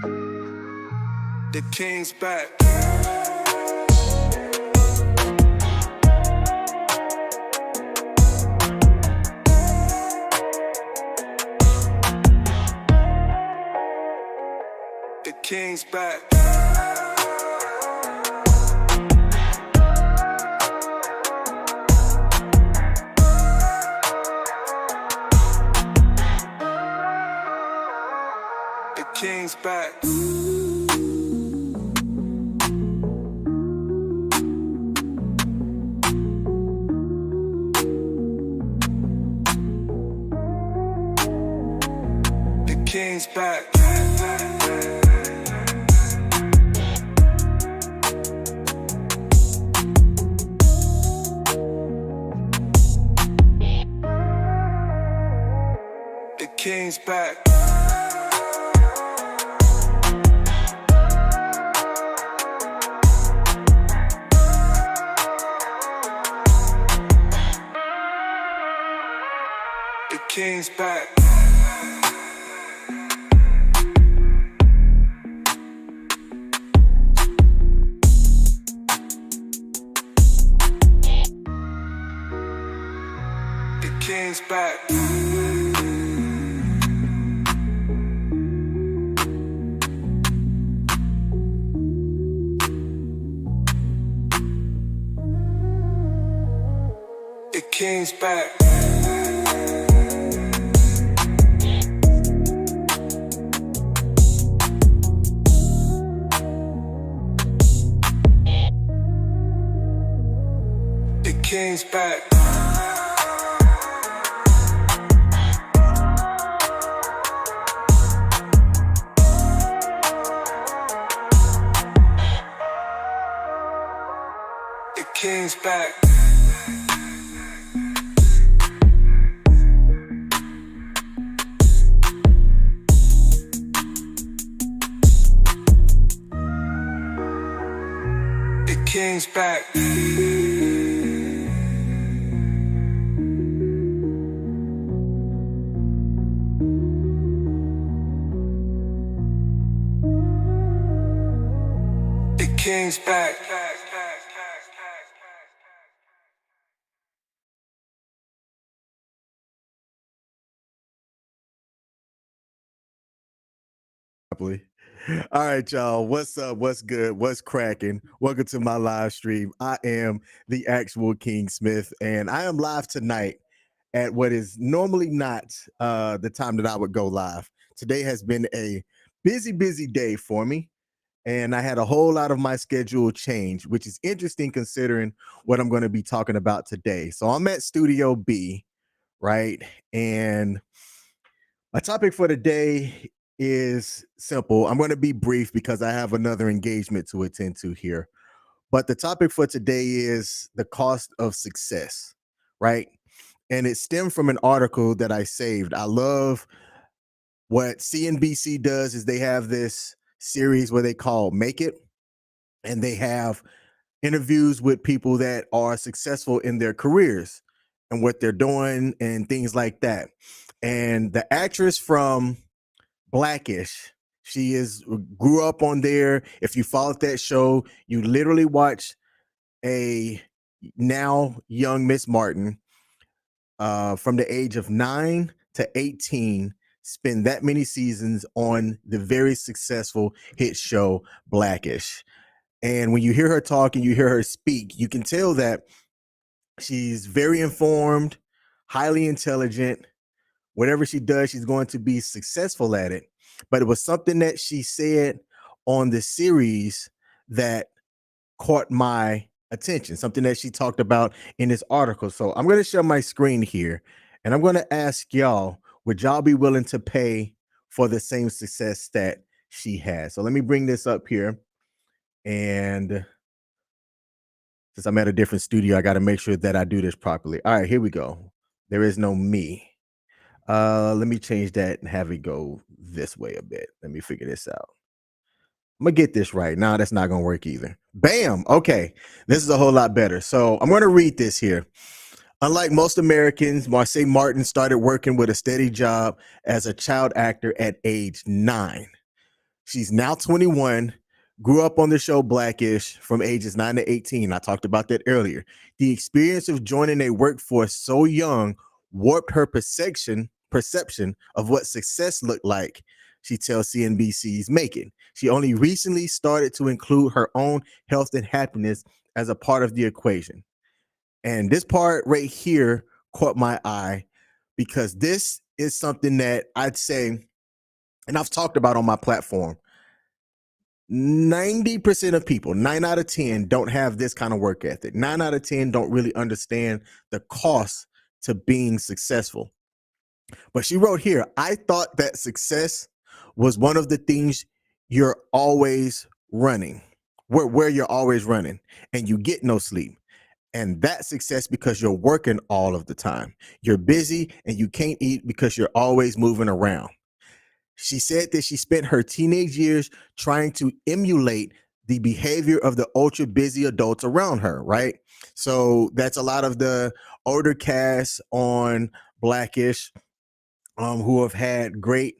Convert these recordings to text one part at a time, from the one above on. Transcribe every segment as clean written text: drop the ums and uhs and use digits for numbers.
The king's back. The king's back. The king's back. The king's back. The king's back. The king's back. The king's back. The king's back. The king's back. The king's back. The king's back. The king's back. All right, y'all. What's up? What's good? What's cracking? Welcome to my live stream. I am the actual King Smith, and I am live tonight at what is normally not the time that I would go live. Today has been a busy day for me, and I had a whole lot of my schedule change, which is interesting considering what I'm going to be talking about today. So I'm at Studio B, right? And my topic for today is simple. I'm going to be brief because I have another engagement to attend to here. But the topic for today is the cost of success, right? And it stemmed from an article that I saved. I love what CNBC does is they have this series where they call Make It, and they have interviews with people that are successful in their careers and what they're doing and things like that. And the actress from Blackish, she grew up on there. If you followed that show, you literally watch a now young Miss Martin from the age of 9 to 18 spend that many seasons on the very successful hit show Blackish. And when you hear her talk and you hear her speak, you can tell that she's very informed, highly intelligent. Whatever she does, she's going to be successful at it. But it was something that she said on the series that caught my attention, something that she talked about in this article. So I'm going to share my screen here, and I'm going to ask y'all, would y'all be willing to pay for the same success that she has? So let me bring this up here. And since I'm at a different studio, I got to make sure that I do this properly. All right, here we go. There is no me. Let me change that and have it go this way a bit. Let me figure this out. I'm gonna get this right. No, that's not gonna work either. Bam. Okay, this is a whole lot better. So I'm gonna read this here. Unlike most Americans, Marsai Martin started working with a steady job as a child actor at age 9. She's now 21, grew up on the show Blackish from ages 9 to 18. I talked about that earlier. The experience of joining a workforce so young warped her perception of what success looked like, she tells CNBC's Making. She only recently started to include her own health and happiness as a part of the equation. And this part right here caught my eye because this is something that I'd say, and I've talked about on my platform, 90% of people, 9 out of 10, don't have this kind of work ethic. 9 out of 10 don't really understand the cost to being successful. But she wrote here, I thought that success was one of the things you're always running, where you're always running and you get no sleep. And that's success because you're working all of the time. You're busy and you can't eat because you're always moving around. She said that she spent her teenage years trying to emulate the behavior of the ultra busy adults around her, right? So that's a lot of the older cast on Blackish, who have had great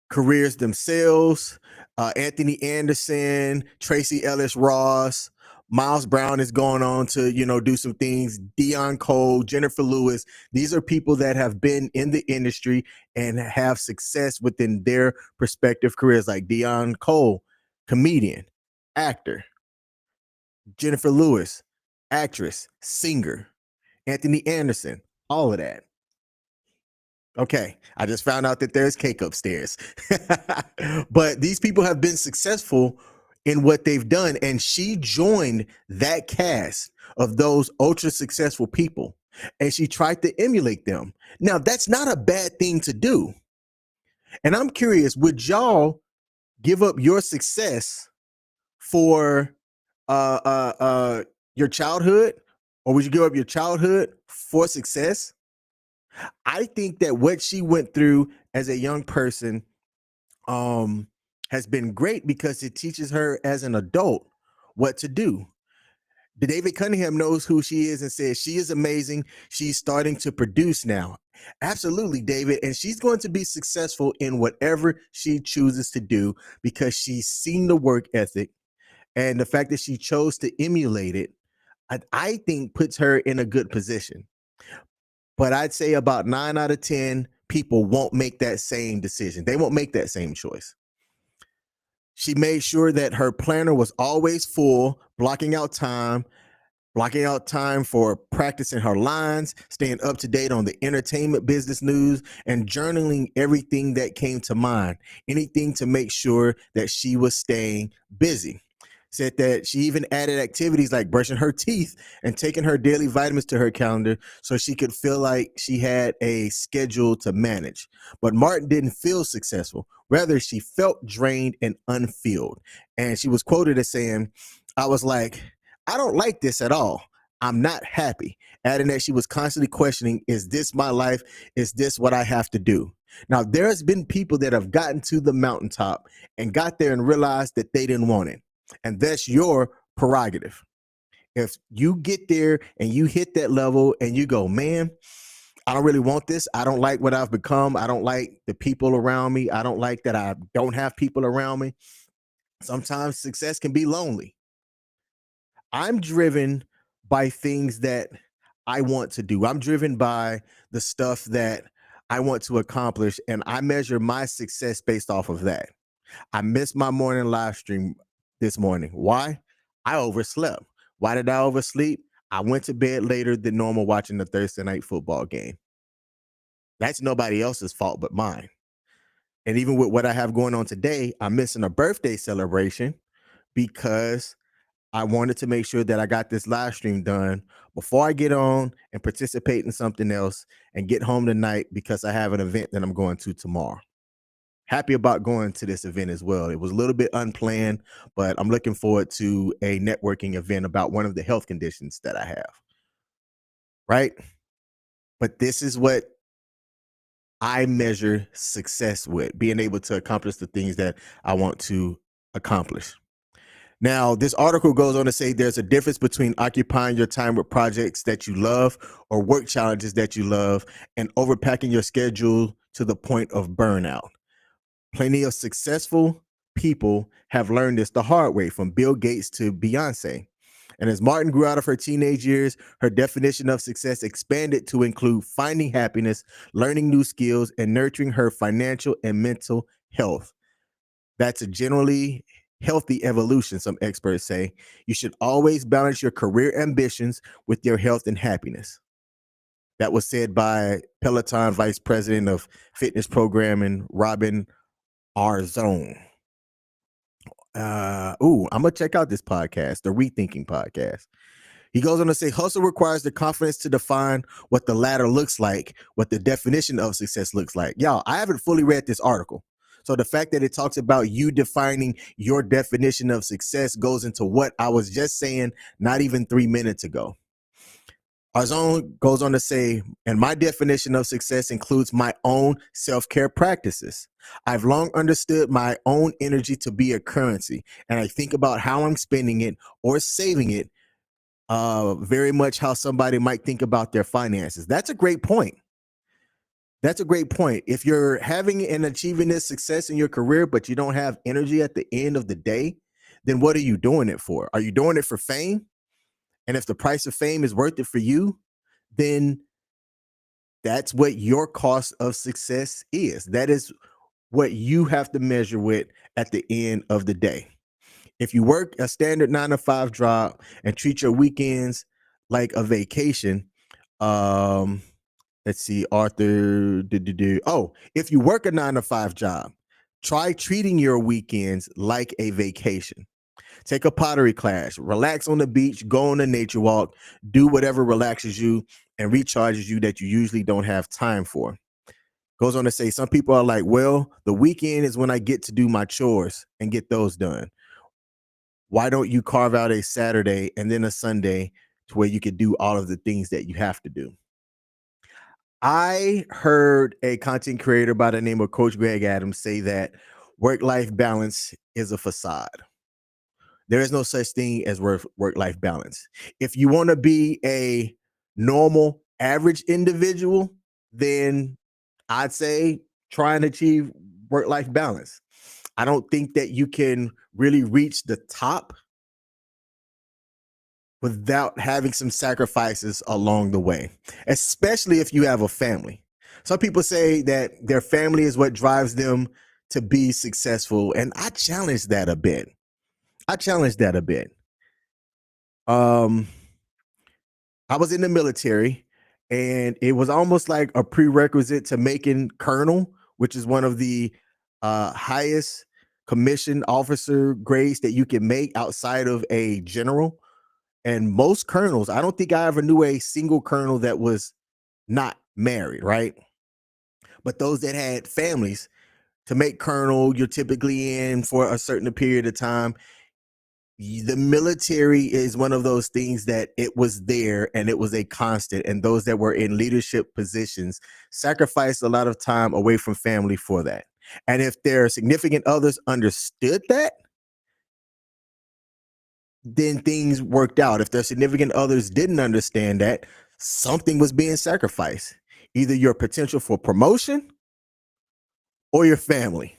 careers themselves. Anthony Anderson, Tracy Ellis Ross, Miles Brown is going on to, do some things. Dion Cole, Jennifer Lewis. These are people that have been in the industry and have success within their respective careers, like Dion Cole, comedian, actor. Jennifer Lewis, actress, singer. Anthony Anderson, all of that. Okay, I just found out that there's cake upstairs. But these people have been successful in what they've done, and she joined that cast of those ultra successful people, and she tried to emulate them. Now, that's not a bad thing to do. And I'm curious, would y'all give up your success for your childhood, or would you give up your childhood for success? I think that what she went through as a young person has been great because it teaches her as an adult what to do. David Cunningham knows who she is and says she is amazing. She's starting to produce now. Absolutely, David. And she's going to be successful in whatever she chooses to do because she's seen the work ethic, and the fact that she chose to emulate it, I think puts her in a good position. But I'd say about 9 out of 10 people won't make that same decision. They won't make that same choice. She made sure that her planner was always full, blocking out time for practicing her lines, staying up to date on the entertainment business news, and journaling everything that came to mind, anything to make sure that she was staying busy. Said that she even added activities like brushing her teeth and taking her daily vitamins to her calendar so she could feel like she had a schedule to manage. But Martin didn't feel successful. Rather, she felt drained and unfilled. And she was quoted as saying, I was like, I don't like this at all. I'm not happy. Adding that she was constantly questioning, is this my life? Is this what I have to do? Now, there's been people that have gotten to the mountaintop and got there and realized that they didn't want it. And that's your prerogative. If you get there and you hit that level and you go, man, I don't really want this. I don't like what I've become. I don't like the people around me. I don't like that I don't have people around me. Sometimes success can be lonely. I'm driven by things that I want to do. I'm driven by the stuff that I want to accomplish, and I measure my success based off of that. I missed my morning live stream this morning. Why? I overslept. Why did I oversleep? I went to bed later than normal watching the Thursday night football game. That's nobody else's fault but mine. And even with what I have going on today, I'm missing a birthday celebration because I wanted to make sure that I got this live stream done before I get on and participate in something else and get home tonight because I have an event that I'm going to tomorrow. Happy about going to this event as well. It was a little bit unplanned, but I'm looking forward to a networking event about one of the health conditions that I have. Right? But this is what I measure success with, being able to accomplish the things that I want to accomplish. Now, this article goes on to say there's a difference between occupying your time with projects that you love or work challenges that you love and overpacking your schedule to the point of burnout. Plenty of successful people have learned this the hard way, from Bill Gates to Beyonce. And as Martin grew out of her teenage years, her definition of success expanded to include finding happiness, learning new skills, and nurturing her financial and mental health. That's a generally healthy evolution, some experts say. You should always balance your career ambitions with your health and happiness. That was said by Peloton Vice President of Fitness Programming, Robin Arzon. I'm gonna check out this podcast, the Rethinking Podcast. He goes on to say, hustle requires the confidence to define what the ladder looks like, what the definition of success looks like. Y'all, I haven't fully read this article. So the fact that it talks about you defining your definition of success goes into what I was just saying not even 3 minutes ago. Arzon goes on to say, and my definition of success includes my own self-care practices. I've long understood my own energy to be a currency, and I think about how I'm spending it or saving it, very much how somebody might think about their finances. That's a great point. That's a great point. If you're having and achieving this success in your career, but you don't have energy at the end of the day, then what are you doing it for? Are you doing it for fame? And if the price of fame is worth it for you, then that's what your cost of success is. That is what you have to measure with at the end of the day. If you work a standard 9 to 5 job and treat your weekends like a vacation, let's see, Arthur. If you work a 9 to 5 job, try treating your weekends like a vacation. Take a pottery class, relax on the beach, go on a nature walk, do whatever relaxes you and recharges you that you usually don't have time for. Goes on to say, some people are like, well, the weekend is when I get to do my chores and get those done. Why don't you carve out a Saturday and then a Sunday to where you could do all of the things that you have to do? I heard a content creator by the name of Coach Greg Adams say that work-life balance is a facade. There is no such thing as work-life balance. If you want to be a normal, average individual, then I'd say try and achieve work-life balance. I don't think that you can really reach the top without having some sacrifices along the way, especially if you have a family. Some people say that their family is what drives them to be successful, and I challenge that a bit. I was in the military, and it was almost like a prerequisite to making colonel, which is one of the highest commissioned officer grades that you can make outside of a general. And most colonels, I don't think I ever knew a single colonel that was not married, right? But those that had families, to make colonel, you're typically in for a certain period of time. The military is one of those things that it was there and it was a constant. And those that were in leadership positions sacrificed a lot of time away from family for that. And if their significant others understood that, then things worked out. If their significant others didn't understand that, something was being sacrificed, either your potential for promotion or your family.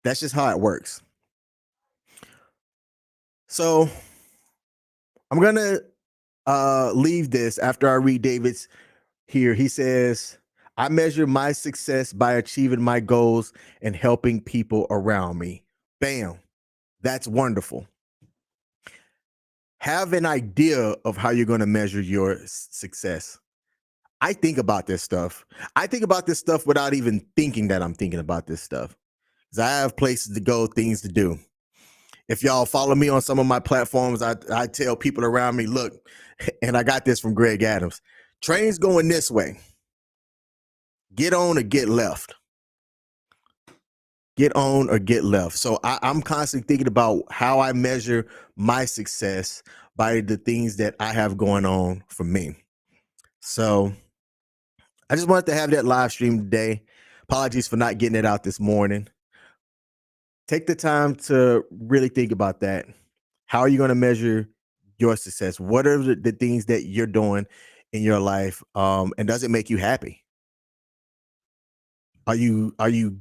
That's just how it works. So I'm going to leave this after I read David's here. He says, I measure my success by achieving my goals and helping people around me. Bam. That's wonderful. Have an idea of how you're going to measure your success. I think about this stuff. I think about this stuff without even thinking that I'm thinking about this stuff, because I have places to go, things to do. If y'all follow me on some of my platforms, I tell people around me, look, and I got this from Greg Adams, train's going this way. Get on or get left. Get on or get left. So I'm constantly thinking about how I measure my success by the things that I have going on for me. So I just wanted to have that live stream today. Apologies for not getting it out this morning. Take the time to really think about that. How are you going to measure your success? What are the things that you're doing in your life? And does it make you happy? Are you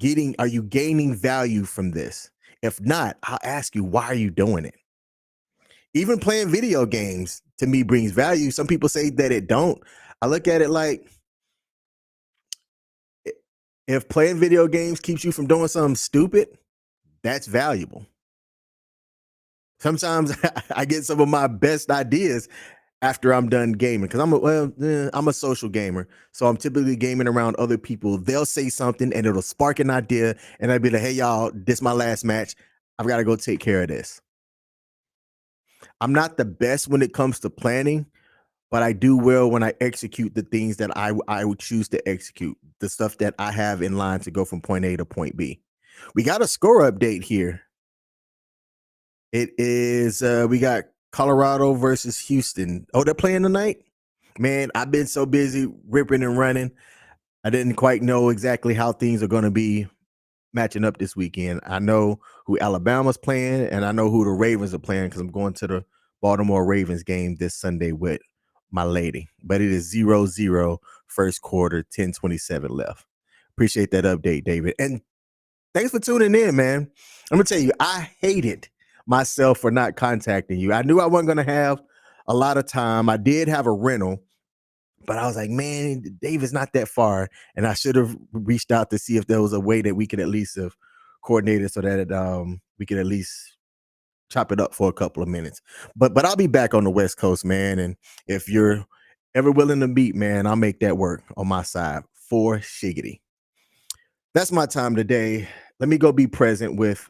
gaining value from this? If not, I'll ask you, why are you doing it? Even playing video games to me brings value. Some people say that it don't. I look at it like, if playing video games keeps you from doing something stupid, that's valuable. Sometimes I get some of my best ideas after I'm done gaming, because I'm a social gamer, so I'm typically gaming around other people. They'll say something and it'll spark an idea, and I'll be like, "Hey y'all, this my last match. I've got to go take care of this." I'm not the best when it comes to planning, but I do well when I execute the things that I would choose to execute, the stuff that I have in line to go from point A to point B. We got a score update here. It is we got Colorado versus Houston. Oh, they're playing tonight? Man, I've been so busy ripping and running. I didn't quite know exactly how things are going to be matching up this weekend. I know who Alabama's playing, and I know who the Ravens are playing, because I'm going to the Baltimore Ravens game this Sunday with my lady. But it is 0-0 first quarter, 10:27 left. Appreciate that update, David. And thanks for tuning in, man. I'm going to tell you, I hated myself for not contacting you. I knew I wasn't going to have a lot of time. I did have a rental, but I was like, man, David's not that far, and I should have reached out to see if there was a way that we could at least have coordinated so that we could at least chop it up for a couple of minutes. But I'll be back on the West Coast, man, and if you're ever willing to meet, man, I'll make that work on my side for shiggity. That's my time today. Let me go be present with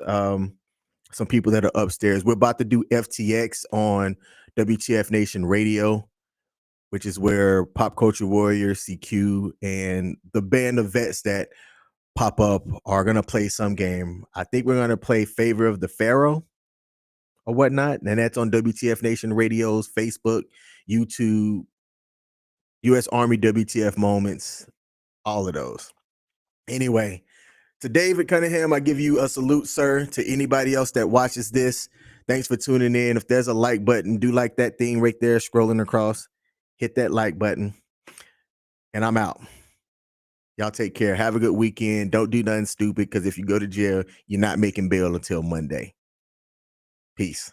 some people that are upstairs. We're about to do FTX on WTF Nation Radio, which is where Pop Culture Warrior, CQ, and the band of vets that pop up are going to play some game. I think we're going to play Favor of the Pharaoh or whatnot, and that's on WTF Nation Radio's Facebook, YouTube, U.S. Army WTF Moments, all of those. Anyway, to David Cunningham, I give you a salute, sir. To anybody else that watches this, thanks for tuning in. If there's a like button, do like that thing right there scrolling across. Hit that like button. And I'm out. Y'all take care. Have a good weekend. Don't do nothing stupid, because if you go to jail, you're not making bail until Monday. Peace.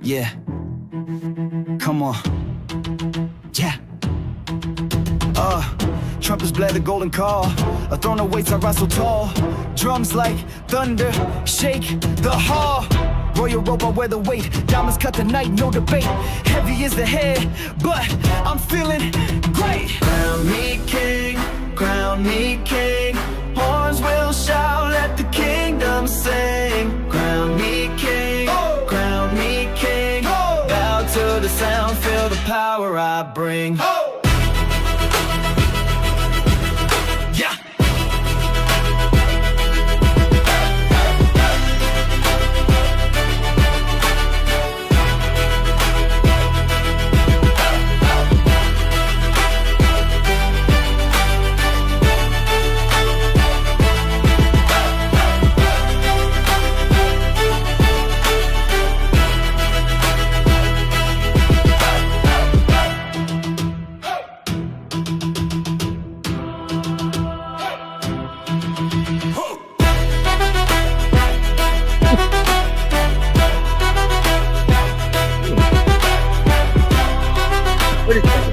Yeah. Come on. Yeah. Trumpets blare the golden call. A throne awaits, I rise so tall. Drums like thunder, shake the hall. Royal robe, I wear the weight. Diamonds cut the night, no debate. Heavy is the head, but I'm feeling great. Crown me king, crown me king. Horns will shout, let the kingdom sing. Crown me king, crown me king. Bow to the sound, feel the power I bring. What is that?